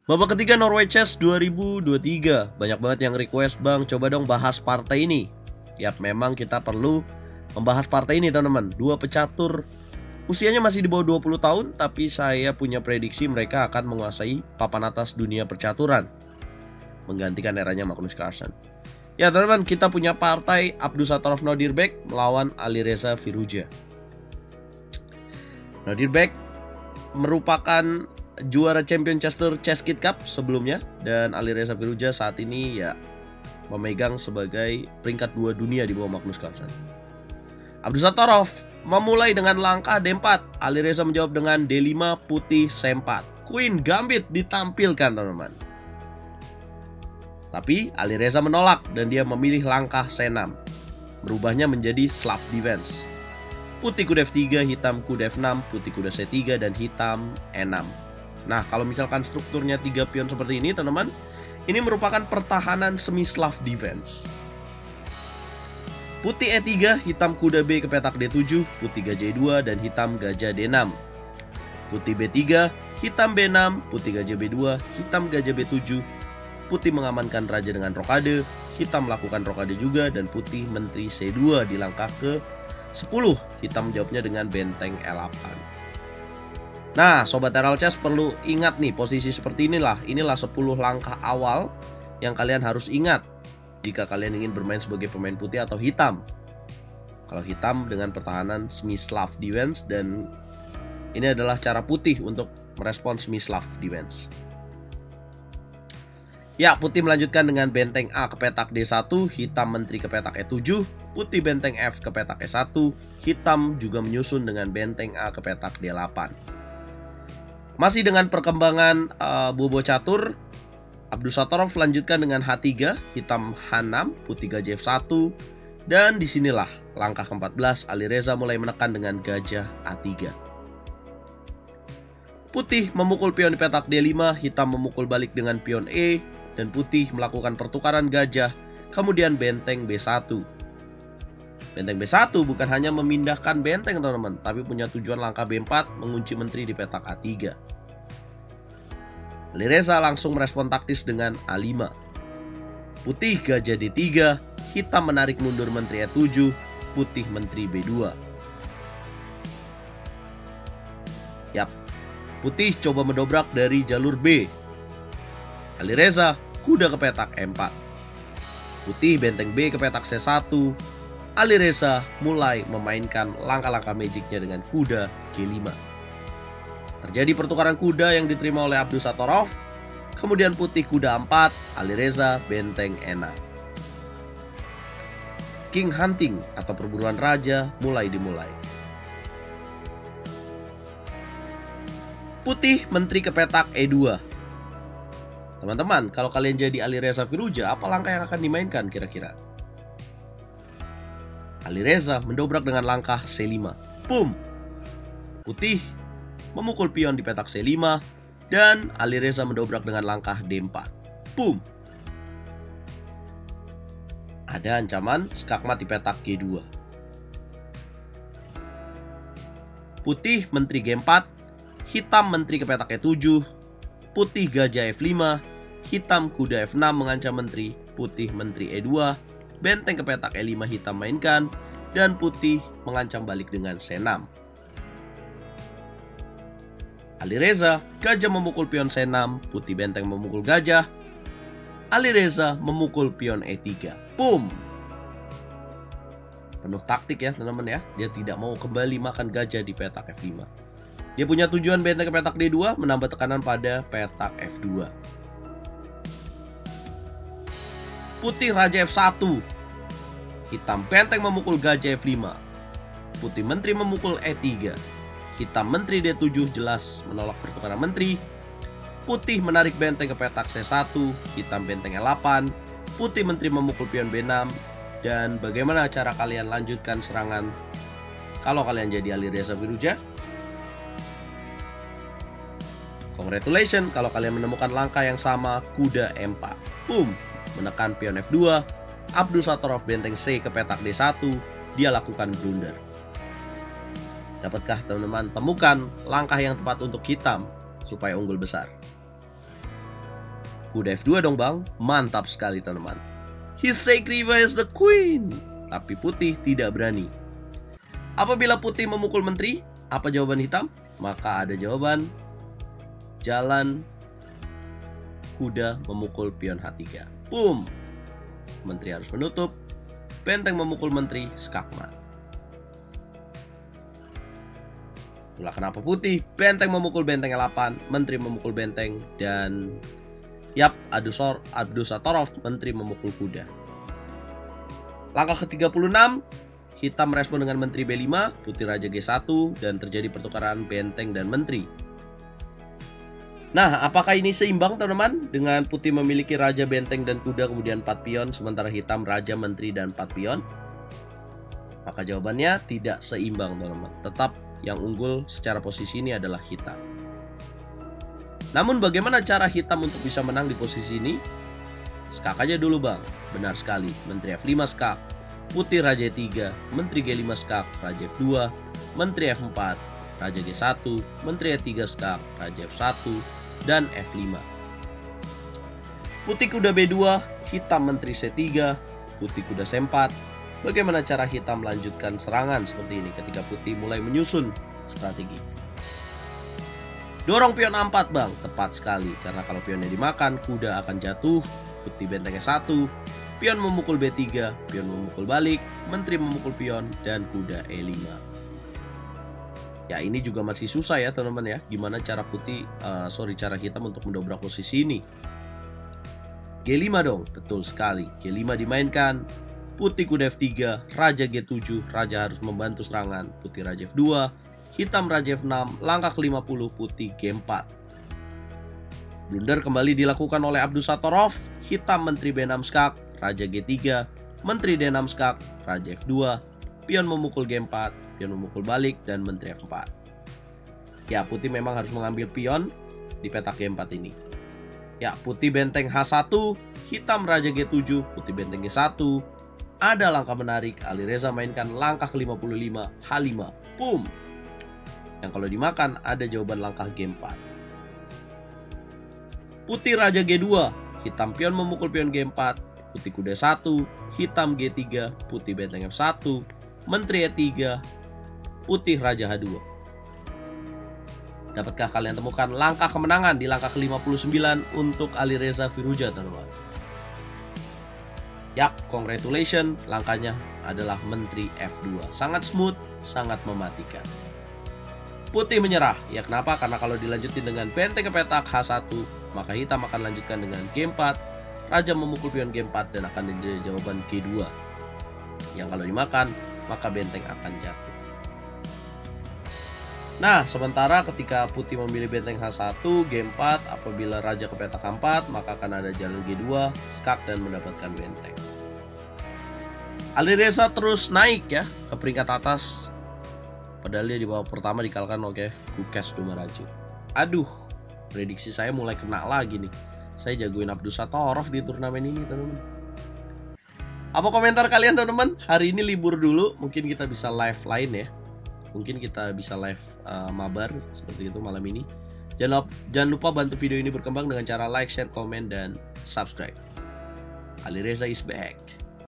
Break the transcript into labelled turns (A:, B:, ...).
A: Babak ketiga Norway Chess 2023. Banyak banget yang request, "Bang, coba dong bahas partai ini." Yap, memang kita perlu membahas partai ini, teman-teman. Dua pecatur usianya masih di bawah 20 tahun, tapi saya punya prediksi mereka akan menguasai papan atas dunia percaturan, menggantikan eranya Magnus Carlsen. Ya, teman-teman, kita punya partai Abdusattorov Nodirbek melawan Alireza Firuza. Nodirbek merupakan juara Champion Chester Chess Kid Cup sebelumnya, dan Alireza Firuza saat ini ya memegang sebagai peringkat 2 dunia di bawah Magnus Carlsen. Abdusattorov memulai dengan langkah D4, Alireza menjawab dengan D5, putih C4. Queen Gambit ditampilkan, teman-teman. Tapi Alireza menolak dan dia memilih langkah C6, merubahnya menjadi Slav Defense. Putih kuda F3, hitam kuda F6, putih kuda C3, dan hitam E6. Nah, kalau misalkan strukturnya 3 pion seperti ini, teman-teman, ini merupakan pertahanan semi Slav defense. Putih E3, hitam kuda B ke petak D7, putih gajah E2, dan hitam gajah D6. Putih B3, hitam B6, putih gajah B2, hitam gajah B7. Putih mengamankan raja dengan rokade, hitam melakukan rokade juga, dan putih menteri C2 di langkah ke 10. Hitam menjawabnya dengan benteng E8. Nah, Sobat Herald Chess perlu ingat nih, posisi seperti inilah 10 langkah awal yang kalian harus ingat jika kalian ingin bermain sebagai pemain putih atau hitam. Kalau hitam dengan pertahanan semi Slav defense, dan ini adalah cara putih untuk merespons semi Slav defense. Ya, putih melanjutkan dengan benteng A ke petak D1, hitam menteri ke petak E7, putih benteng F ke petak E1, hitam juga menyusun dengan benteng A ke petak D8. Masih dengan perkembangan bobo catur, Abdusattorov lanjutkan dengan H3, hitam H6, putih gajah F1, dan disinilah langkah ke-14, Alireza mulai menekan dengan gajah A3. Putih memukul pion di petak D5, hitam memukul balik dengan pion E, dan putih melakukan pertukaran gajah, kemudian benteng B1. Benteng B1 bukan hanya memindahkan benteng, teman-teman, tapi punya tujuan langkah B4 mengunci menteri di petak A3. Alireza langsung merespon taktis dengan A5. Putih gajah D3, hitam menarik mundur menteri E7, putih menteri B2. Yap, putih coba mendobrak dari jalur B. Alireza kuda ke petak E4. Putih benteng B ke petak C1. Alireza mulai memainkan langkah-langkah magicnya dengan kuda G5. Terjadi pertukaran kuda yang diterima oleh Abdusattorov. Kemudian putih kuda 4, Alireza benteng E6. King hunting atau perburuan raja dimulai. Putih menteri ke petak E2. Teman-teman, kalau kalian jadi Alireza Firuza, apa langkah yang akan dimainkan kira-kira? Alireza mendobrak dengan langkah C5. Boom! Putih memukul pion di petak C5, dan Alireza mendobrak dengan langkah D4. Boom! Ada ancaman skakmat di petak G2. Putih menteri G4, hitam menteri ke petak E7, putih gajah F5, hitam kuda F6 mengancam menteri, putih menteri E2, benteng ke petak E5 hitam mainkan, dan putih mengancam balik dengan C6. Alireza, gajah memukul pion C6, putih benteng memukul gajah. Alireza memukul pion E3. Boom! Penuh taktik ya, teman-teman ya. Dia tidak mau kembali makan gajah di petak F5. Dia punya tujuan benteng ke petak D2, menambah tekanan pada petak F2. Putih raja F1. Hitam benteng memukul gajah F5. Putih menteri memukul E3. Hitam menteri D7 jelas menolak pertukaran menteri. Putih menarik benteng ke petak C1. Hitam benteng E8. Putih menteri memukul pion B6. Dan bagaimana cara kalian lanjutkan serangan kalau kalian jadi Alireza Firuza? Congratulations kalau kalian menemukan langkah yang sama, kuda M4. Boom! Menekan pion F2. Abdusattorov benteng C ke petak D1, dia lakukan blunder. Dapatkah teman-teman temukan langkah yang tepat untuk hitam supaya unggul besar? Kuda F2 dong bang. Mantap sekali teman-teman. He sacrificed the queen. Tapi putih tidak berani. Apabila putih memukul menteri, apa jawaban hitam? Maka ada jawaban jalan kuda memukul pion H3. Boom. Menteri harus menutup. Benteng memukul menteri, skakmat. Itulah kenapa putih. Benteng memukul benteng L8, menteri memukul benteng, dan yap, Abdusatorov, menteri memukul kuda. Langkah ke-36, hitam merespon dengan menteri B5, putih raja G1, dan terjadi pertukaran benteng dan menteri. Nah, apakah ini seimbang teman-teman? Dengan putih memiliki raja, benteng, dan kuda, kemudian 4 pion, sementara hitam raja, menteri, dan 4 pion? Maka jawabannya tidak seimbang teman-teman. Tetap yang unggul secara posisi ini adalah hitam. Namun bagaimana cara hitam untuk bisa menang di posisi ini? Skak aja dulu bang. Benar sekali, menteri F5 skak, putih raja E3, menteri G5 skak, raja F2, menteri F4, raja G1, menteri E3 skak, raja F1, dan F5. Putih kuda B2, hitam menteri C3, putih kuda C4. Bagaimana cara hitam melanjutkan serangan seperti ini ketika putih mulai menyusun strategi? Dorong pion A4 bang, tepat sekali. Karena kalau pionnya dimakan, kuda akan jatuh. Putih bentengnya 1, pion memukul B3, pion memukul balik, menteri memukul pion, dan kuda E5. Ya ini juga masih susah ya teman-teman ya. Gimana cara cara hitam untuk mendobrak posisi ini? G5 dong, betul sekali. G5 dimainkan. Putih kuda F3, raja G7, raja harus membantu serangan. Putih raja F2, hitam raja F6, langkah ke-50, putih G4. Blunder kembali dilakukan oleh Abdusatorov, hitam menteri B6 skak, raja G3, menteri D6 skak, raja F2, pion memukul G4, pion memukul balik, dan menteri F4. Ya, putih memang harus mengambil pion di petak G4 ini. Ya, putih benteng H1, hitam raja G7, putih benteng G1. Ada langkah menarik, Alireza mainkan langkah ke-55, H5, boom. Yang kalau dimakan ada jawaban langkah G4. Putih raja G2, hitam pion memukul pion G4, putih kuda 1, hitam G3, putih benteng F1, menteri E3, putih raja H2. Dapatkah kalian temukan langkah kemenangan di langkah ke-59 untuk Alireza Firouzja teman-teman? Yap, congratulations, langkahnya adalah menteri F2. Sangat smooth, sangat mematikan. Putih menyerah. Ya kenapa? Karena kalau dilanjutin dengan benteng ke petak H1, maka hitam akan lanjutkan dengan G4, raja memukul pion G4, dan akan menjadi jawaban G2. Yang kalau dimakan, maka benteng akan jatuh. Nah, sementara ketika putih memilih benteng H1, G4, apabila raja ke petak H4, maka akan ada jalan G2, skak, dan mendapatkan benteng. Alireza terus naik ya ke peringkat atas. Padahal dia di babak pertama dikalahkan oleh Gukesh Dumaraju. Aduh, prediksi saya mulai kena lagi nih. Saya jagoin Abdusatorov di turnamen ini teman-teman. Apa komentar kalian teman-teman? Hari ini libur dulu, mungkin kita bisa live lain ya. Mungkin kita bisa live mabar seperti itu malam ini. Jangan lupa bantu video ini berkembang dengan cara like, share, komen, dan subscribe. Alireza is back.